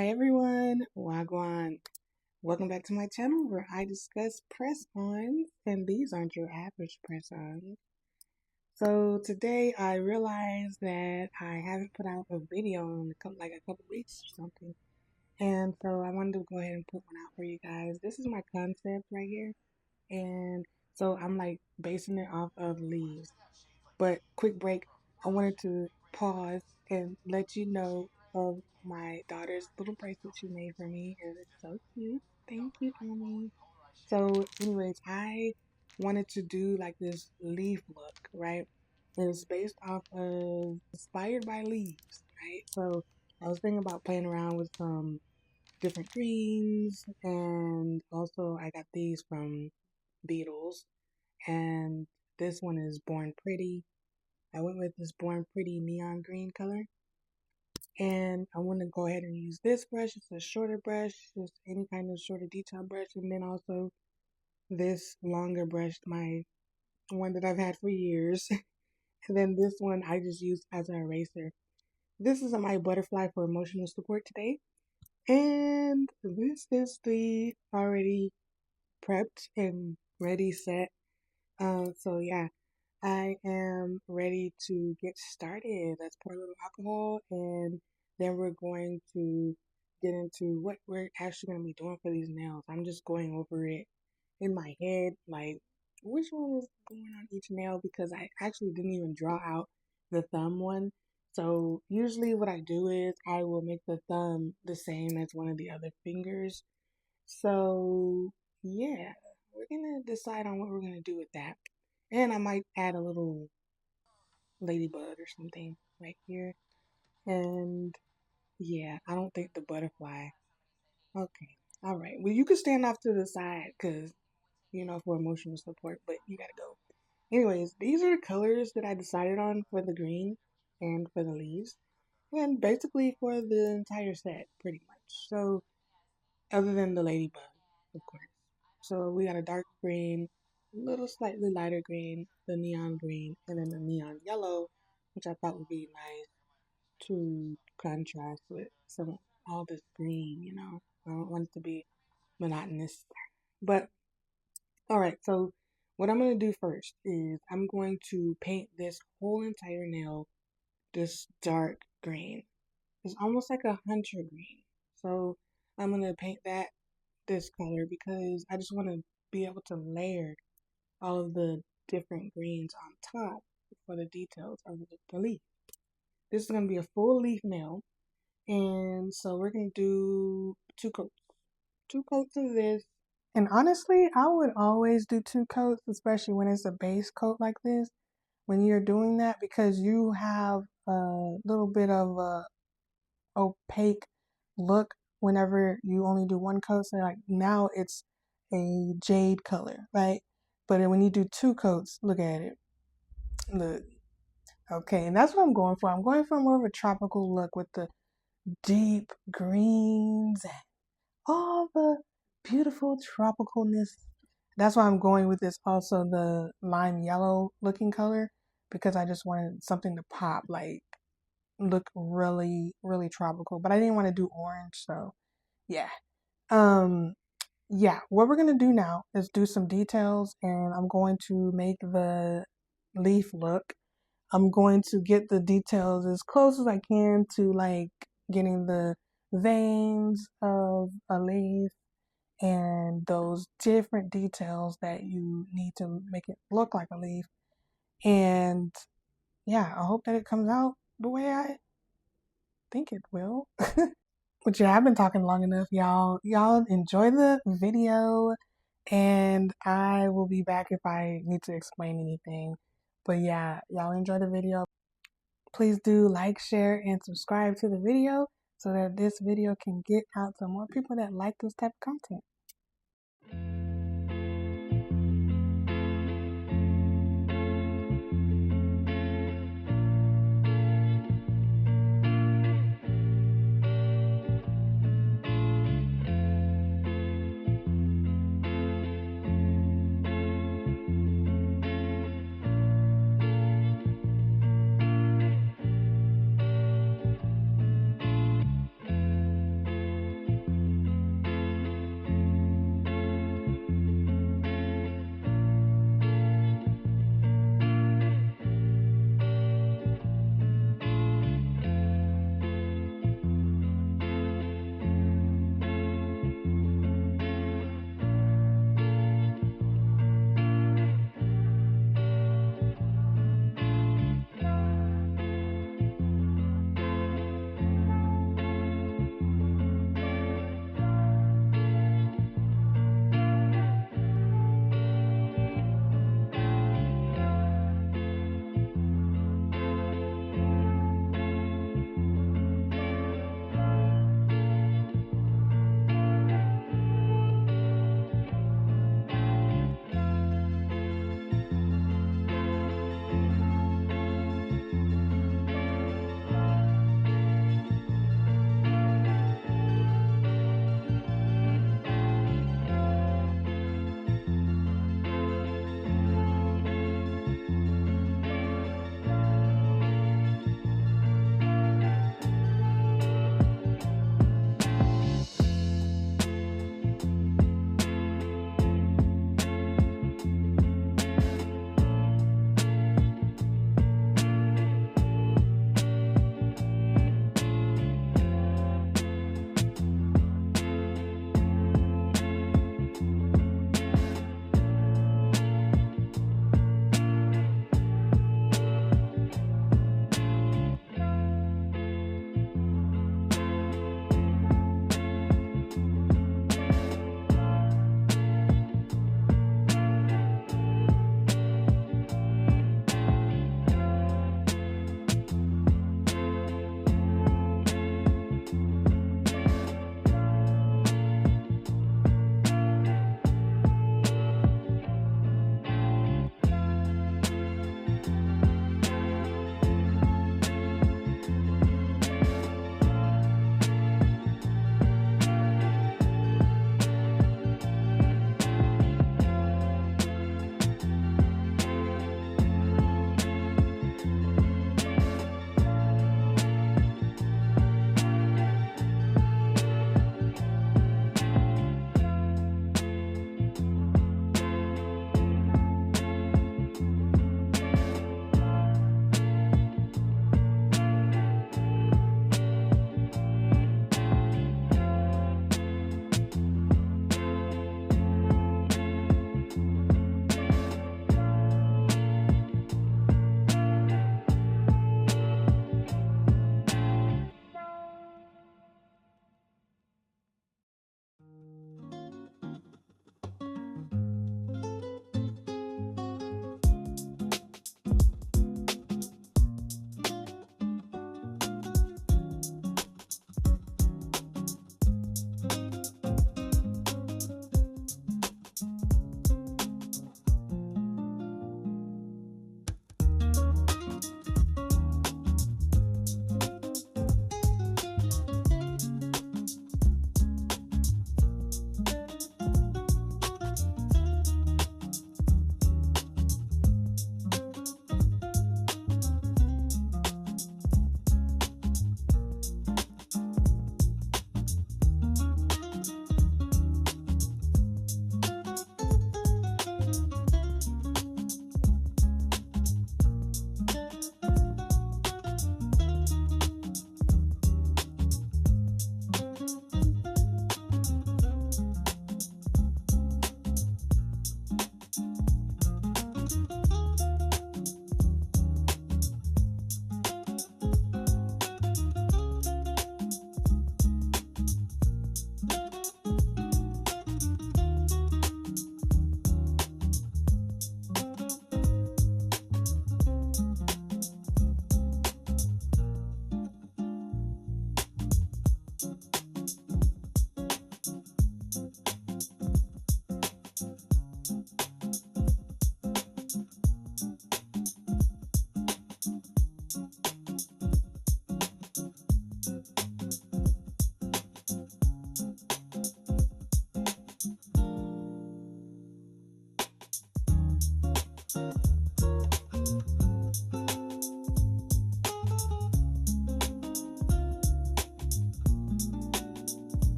Hi everyone, Wagwan. Welcome back to my channel where I discuss press-ons, and these aren't your average press-ons. So today I realized that I haven't put out a video in like a couple weeks or something, and so I wanted to go ahead and put one out for you guys. This is my concept right here, and so I'm like basing it off of leaves. But quick break, I wanted to pause and let you know of my daughter's little bracelet she made for me, and it's so cute. Thank you, Mommy. So, anyways, I wanted to do like this leaf look, right? It's based off of inspired by leaves, right? So I was thinking about playing around with some different greens, and also I got these from Beetles, and this one is Born Pretty. I went with this Born Pretty neon green color. And I want to go ahead and use this brush. It's a shorter brush, just any kind of shorter detail brush. And then also this longer brush, my one that I've had for years. And then this one I just use as an eraser. This is my butterfly for emotional support today. And this is the already prepped and ready set. So yeah, I am ready to get started. Let's pour a little alcohol, and then we're going to get into what we're actually going to be doing for these nails. I'm just going over it in my head, like which one is going on each nail, because I actually didn't even draw out the thumb one. So usually what I do is I will make the thumb the same as one of the other fingers. So yeah, we're going to decide on what we're going to do with that. And I might add a little ladybug or something right here. And yeah, I don't think the butterfly. Okay. All right. Well, you can stand off to the side because, for emotional support, but you got to go. Anyways, these are the colors that I decided on for the green and for the leaves. And basically for the entire set, pretty much. So, other than the ladybug, of course. So we got a dark green, a little slightly lighter green, the neon green, and then the neon yellow, which I thought would be nice to contrast with some all this green. I don't want it to be monotonous. But all right, so what I'm gonna do first is I'm going to paint this whole entire nail this dark green. It's almost like a hunter green. So I'm gonna paint that this color because I just want to be able to layer all of the different greens on top for the details of the leaf. This is going to be a full leaf nail, and so we're going to do two coats of this. And honestly, I would always do two coats, especially when it's a base coat like this, when you're doing that, because you have a little bit of a opaque look whenever you only do one coat. So like now it's a jade color, right? But then when you do two coats, look at it. Look. Okay, and that's what I'm going for. I'm going for more of a tropical look with the deep greens and all the beautiful tropicalness. That's why I'm going with this also the lime yellow looking color, because I just wanted something to pop, like look really, really tropical. But I didn't want to do orange, so yeah. Um, yeah, what we're gonna do now is do some details, and I'm going to make the leaf look. I'm going to get the details as close as I can to like getting the veins of a leaf and those different details that you need to make it look like a leaf. And yeah, I hope that it comes out the way I think it will. But yeah, I've been talking long enough, y'all. Y'all enjoy the video, and I will be back if I need to explain anything. But yeah, y'all enjoy the video. Please do like, share, and subscribe to the video so that this video can get out to more people that like this type of content.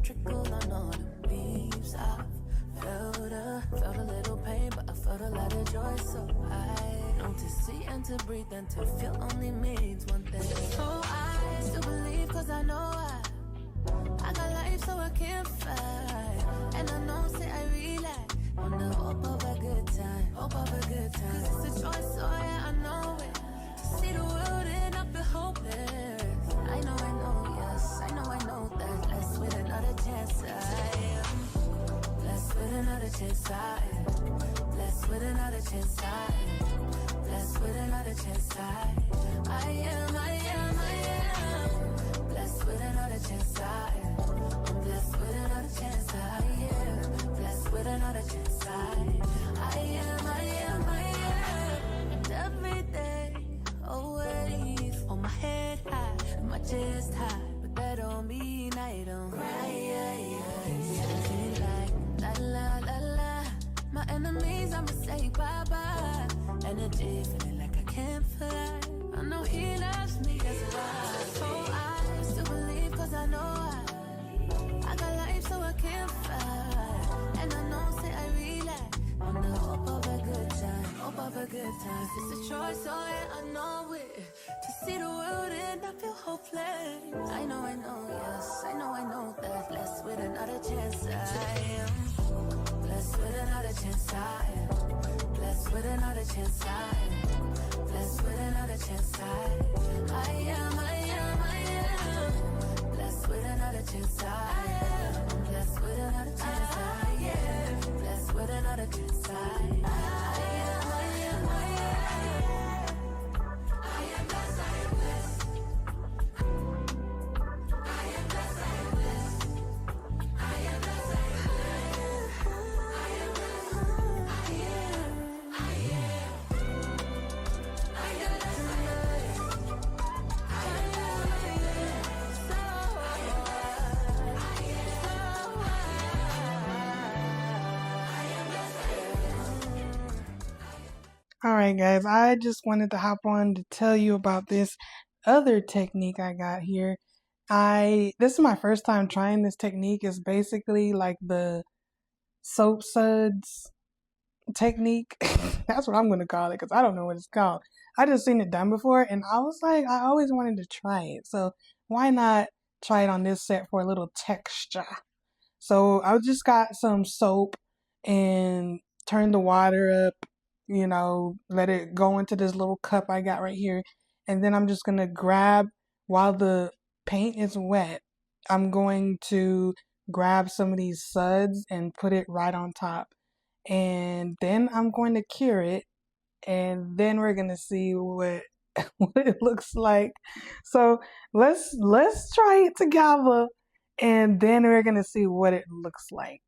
trickle on all the leaves. I felt a little pain, but I felt a lot of joy. So I know to see and to breathe and to feel only means one thing. So I still believe, cause I know I got life, so I can't fight. And I know, say I relax on the hope of a good time, hope of a good time. Cause it's a choice, so yeah, I know it. To see the world and not be hopeless. I know, yes, I know that. Blessed with another chance, I am. Blessed with another chance, I am. Blessed with another chance, I am. Blessed with another chance, I am. Blessed with another chance, I am. I'm blessed with another chance, I am. Blessed with another chance, I am. And every day, always on my head high, my chest high, but that don't mean I don't cry. Feeling like la la la la. My enemies, I'ma say bye bye. Energy feeling like I can't fly. I know he loves me, that's why. So I still believe, cause I know I got life, so I can't fight. And I know, say I relax on the hope of a good time, hope of a good time. It's a choice, so yeah, I know it. To see the world and not feel hopeless. I know, yes, I know that. Blessed with another chance, I am. Blessed with another chance, I am. Blessed with another chance, I am. Blessed with another chance, I am. Blessed with another chance, I am. Blessed with another chance, I am. Blessed with another chance, I am. Alright guys, I just wanted to hop on to tell you about this other technique I got here. This is my first time trying this technique. It's basically like the soap suds technique. That's what I'm gonna call it, because I don't know what it's called. I just seen it done before and I was like, I always wanted to try it. So why not try it on this set for a little texture? So I just got some soap and turned the water up, let it go into this little cup I got right here. And then I'm just going to grab, while the paint is wet, I'm going to grab some of these suds and put it right on top. And then I'm going to cure it. And then we're going to see what what it looks like. So let's try it together, and then we're gonna see what it looks like.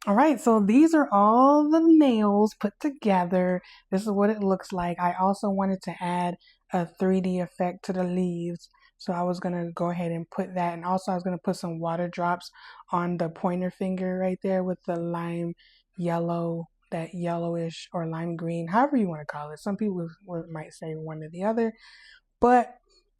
All right, so these are all the nails put together. This is what it looks like. I also wanted to add a 3D effect to the leaves. So I was gonna go ahead and put that. And also I was gonna put some water drops on the pointer finger right there with the lime yellow, that yellowish or lime green, however you want to call it. Some people might say one or the other. But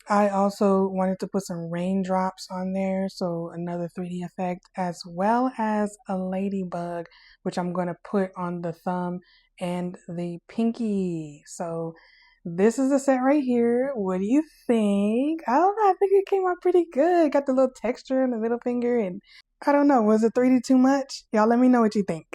I also wanted to put some raindrops on there, so another 3D effect, as well as a ladybug, which I'm going to put on the thumb and the pinky. So this is the set right here. What do you think? I don't know. I think it came out pretty good. Got the little texture in the middle finger, and I don't know. Was it 3D too much? Y'all let me know what you think.